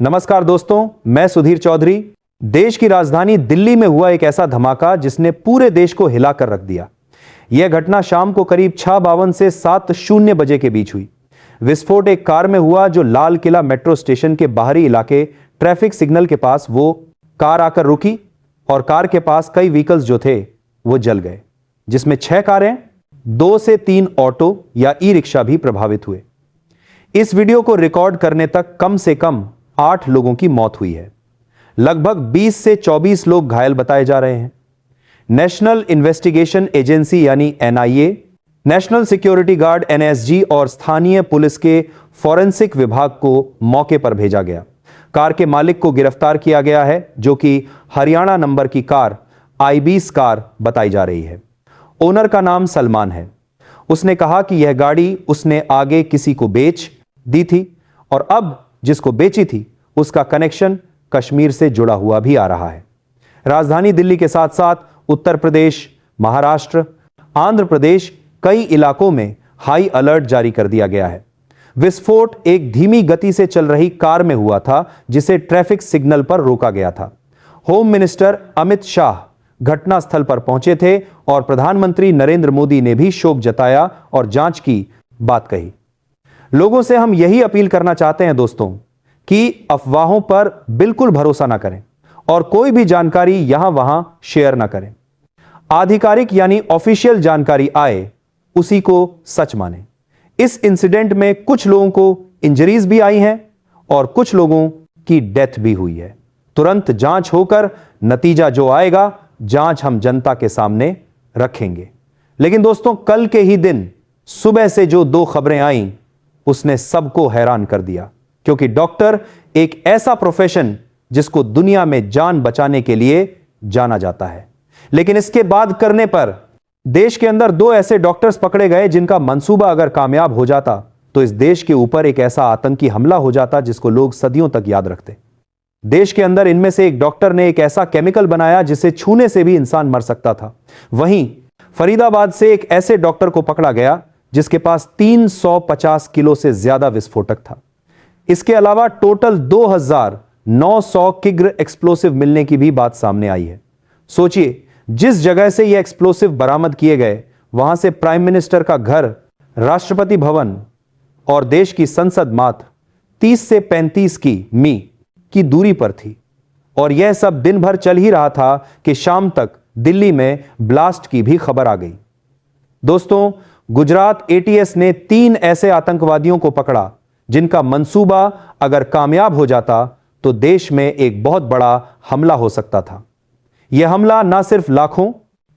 नमस्कार दोस्तों, मैं सुधीर चौधरी। देश की राजधानी दिल्ली में हुआ एक ऐसा धमाका जिसने पूरे देश को हिलाकर रख दिया। यह घटना शाम को करीब 6:52 से 7:00 बजे के बीच हुई। विस्फोट एक कार में हुआ जो लाल किला मेट्रो स्टेशन के बाहरी इलाके ट्रैफिक सिग्नल के पास वो कार आकर रुकी और कार के पास कई व्हीकल्स जो थे वो जल गए, जिसमें 6 कारें, 2 से 3 ऑटो या ई रिक्शा भी प्रभावित हुए। इस वीडियो को रिकॉर्ड करने तक कम से कम 8 लोगों की मौत हुई है। लगभग 20 से 24 लोग घायल बताए जा रहे हैं। नेशनल इन्वेस्टिगेशन एजेंसी यानी NIA, national security guard NSG और स्थानीय पुलिस के फॉरेंसिक विभाग को मौके पर भेजा गया। कार के मालिक को गिरफ्तार किया गया है, जो कि हरियाणा नंबर की कार आई-20 कार बताई जा रही है। ओनर का नाम सलमान है। उसने कहा कि यह गाड़ी उसने आगे किसी को बेच दी थी और अब जिसको बेची थी उसका कनेक्शन कश्मीर से जुड़ा हुआ भी आ रहा है। राजधानी दिल्ली के साथ साथ उत्तर प्रदेश, महाराष्ट्र, आंध्र प्रदेश कई इलाकों में हाई अलर्ट जारी कर दिया गया है। विस्फोट एक धीमी गति से चल रही कार में हुआ था जिसे ट्रैफिक सिग्नल पर रोका गया था। होम मिनिस्टर अमित शाह घटनास्थल पर पहुंचे थे और प्रधानमंत्री नरेंद्र मोदी ने भी शोक जताया और जांच की बात कही। लोगों से हम यही अपील करना चाहते हैं दोस्तों कि अफवाहों पर बिल्कुल भरोसा ना करें और कोई भी जानकारी यहां वहां शेयर ना करें। आधिकारिक यानी ऑफिशियल जानकारी आए उसी को सच माने। इस इंसिडेंट में कुछ लोगों को इंजरीज भी आई हैं और कुछ लोगों की डेथ भी हुई है। तुरंत जांच होकर नतीजा जो आएगा, जांच हम जनता के सामने रखेंगे। लेकिन दोस्तों, कल के ही दिन सुबह से जो 2 खबरें आईं उसने सबको हैरान कर दिया, क्योंकि डॉक्टर एक ऐसा प्रोफेशन जिसको दुनिया में जान बचाने के लिए जाना जाता है, लेकिन इसके बाद करने पर देश के अंदर 2 ऐसे डॉक्टर्स पकड़े गए जिनका मंसूबा अगर कामयाब हो जाता तो इस देश के ऊपर एक ऐसा आतंकी हमला हो जाता जिसको लोग सदियों तक याद रखते। देश के अंदर इनमें से एक डॉक्टर ने एक ऐसा केमिकल बनाया जिसे छूने से भी इंसान मर सकता था। वहीं फरीदाबाद से एक ऐसे डॉक्टर को पकड़ा गया जिसके पास 350 किलो से ज्यादा विस्फोटक था। इसके अलावा टोटल 2900 किग्र एक्सप्लोसिव मिलने की भी बात सामने आई है। सोचिए, जिस जगह से यह एक्सप्लोसिव बरामद किए गए वहां से प्राइम मिनिस्टर का घर, राष्ट्रपति भवन और देश की संसद मात्र 30 से 35 मी की दूरी पर थी। और यह सब दिन भर चल ही रहा था कि शाम तक दिल्ली में ब्लास्ट की भी खबर आ गई। दोस्तों, गुजरात एटीएस ने 3 ऐसे आतंकवादियों को पकड़ा जिनका मंसूबा अगर कामयाब हो जाता तो देश में एक बहुत बड़ा हमला हो सकता था। यह हमला न सिर्फ लाखों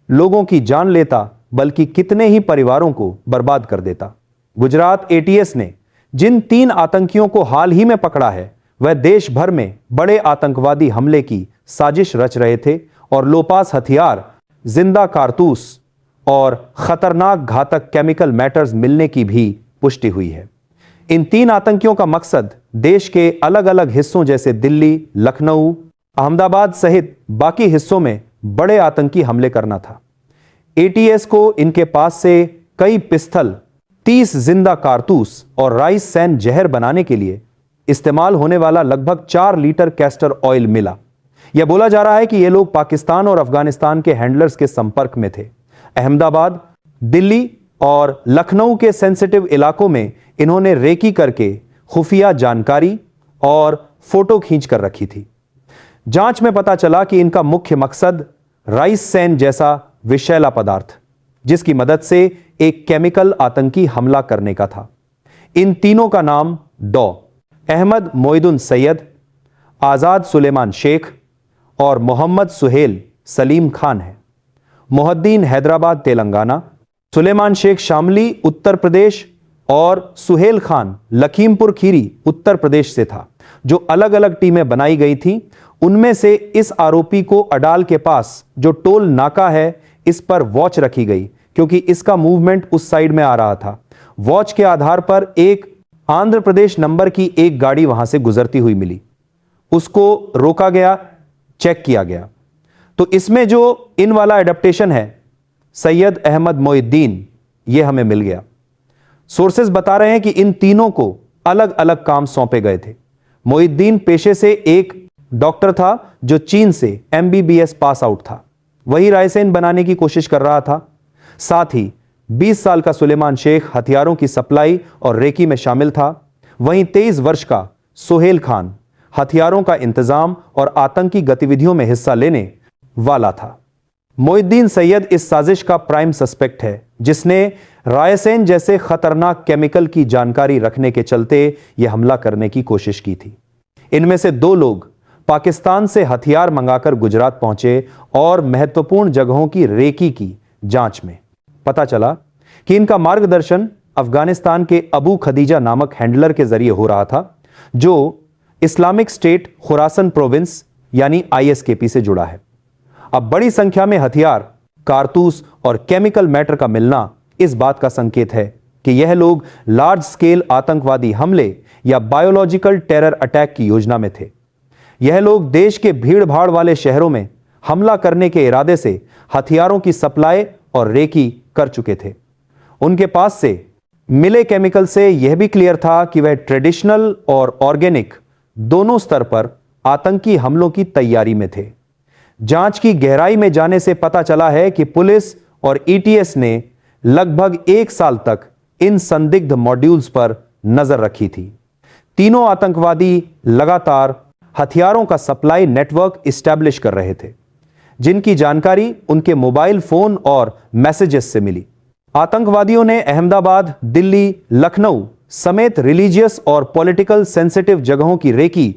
लोगों की जान लेता बल्कि कितने ही परिवारों को बर्बाद कर देता। गुजरात एटीएस ने जिन 3 आतंकियों को हाल ही में पकड़ा है वह देश भर में बड़े आतंकवादी हमले की साजिश रच रहे थे और लोपास हथियार, जिंदा कारतूस और खतरनाक घातक केमिकल मैटर्स मिलने की भी पुष्टि हुई है। इन 3 आतंकियों का मकसद देश के अलग अलग हिस्सों जैसे दिल्ली, लखनऊ, अहमदाबाद सहित बाकी हिस्सों में बड़े आतंकी हमले करना था। एटीएस को इनके पास से कई पिस्तल, 30 जिंदा कारतूस और राइस सैन जहर बनाने के लिए इस्तेमाल होने वाला लगभग 4 लीटर कैस्टर ऑयल मिला। यह बोला जा रहा है कि ये लोग पाकिस्तान और अफगानिस्तान के हैंडलर्स के संपर्क में थे। अहमदाबाद, दिल्ली और लखनऊ के सेंसिटिव इलाकों में इन्होंने रेकी करके खुफिया जानकारी और फोटो खींच कर रखी थी। जांच में पता चला कि इनका मुख्य मकसद राइस सैन जैसा विषैला पदार्थ, जिसकी मदद से एक केमिकल आतंकी हमला करने का था। इन तीनों का नाम डॉ. अहमद मोइदुन सैयद, आजाद सुलेमान शेख और मोहम्मद सुहेल सलीम खान है। मोहद्दीन हैदराबाद तेलंगाना, सुलेमान शेख शामली उत्तर प्रदेश और सुहेल खान लखीमपुर खीरी उत्तर प्रदेश से था। जो अलग अलग टीमें बनाई गई थी उनमें से इस आरोपी को अडाल के पास जो टोल नाका है इस पर वॉच रखी गई, क्योंकि इसका मूवमेंट उस साइड में आ रहा था। वॉच के आधार पर एक आंध्र प्रदेश नंबर की एक गाड़ी वहां से गुजरती हुई मिली। उसको रोका गया, चेक किया गया, तो इसमें जो इन वाला एडेप्टेशन है सैयद अहमद मोइद्दीन, यह हमें मिल गया। सोर्सेज बता रहे हैं कि इन तीनों को अलग अलग काम सौंपे गए थे। मोहिद्दीन पेशे से एक डॉक्टर था जो चीन से MBBS पास आउट था। वही रायसेन बनाने की कोशिश कर रहा था। साथ ही 20 साल का सुलेमान शेख हथियारों की सप्लाई और रेकी में शामिल था। वहीं 23 वर्ष का सोहेल खान हथियारों का इंतजाम और आतंकी गतिविधियों में हिस्सा लेने वाला था। मोहिद्दीन सैयद इस साजिश का प्राइम सस्पेक्ट है, जिसने रायसेन जैसे खतरनाक केमिकल की जानकारी रखने के चलते यह हमला करने की कोशिश की थी। इनमें से 2 लोग पाकिस्तान से हथियार मंगाकर गुजरात पहुंचे और महत्वपूर्ण जगहों की रेकी की जांच में पता चला कि इनका मार्गदर्शन अफगानिस्तान के अबू खदीजा नामक हैंडलर के जरिए हो रहा था, जो इस्लामिक स्टेट खुरासन प्रोविंस यानी ISKP से जुड़ा है। अब बड़ी संख्या में हथियार, कारतूस और केमिकल मैटर का मिलना इस बात का संकेत है कि यह लोग लार्ज स्केल आतंकवादी हमले या बायोलॉजिकल टेरर अटैक की योजना में थे। यह लोग देश के भीड़ भाड़ वाले शहरों में हमला करने के इरादे से हथियारों की सप्लाई और रेकी कर चुके थे। उनके पास से मिले केमिकल से यह भी क्लियर था कि वह ट्रेडिशनल और ऑर्गेनिक दोनों स्तर पर आतंकी हमलों की तैयारी में थे। जांच की गहराई में जाने से पता चला है कि पुलिस और ETS ने लगभग 1 साल तक इन संदिग्ध मॉड्यूल्स पर नजर रखी थी। तीनों आतंकवादी लगातार हथियारों का सप्लाई नेटवर्क इस्टेब्लिश कर रहे थे, जिनकी जानकारी उनके मोबाइल फोन और मैसेजेस से मिली। आतंकवादियों ने अहमदाबाद, दिल्ली, लखनऊ समेत रिलीजियस और पॉलिटिकल सेंसिटिव जगहों की रेकी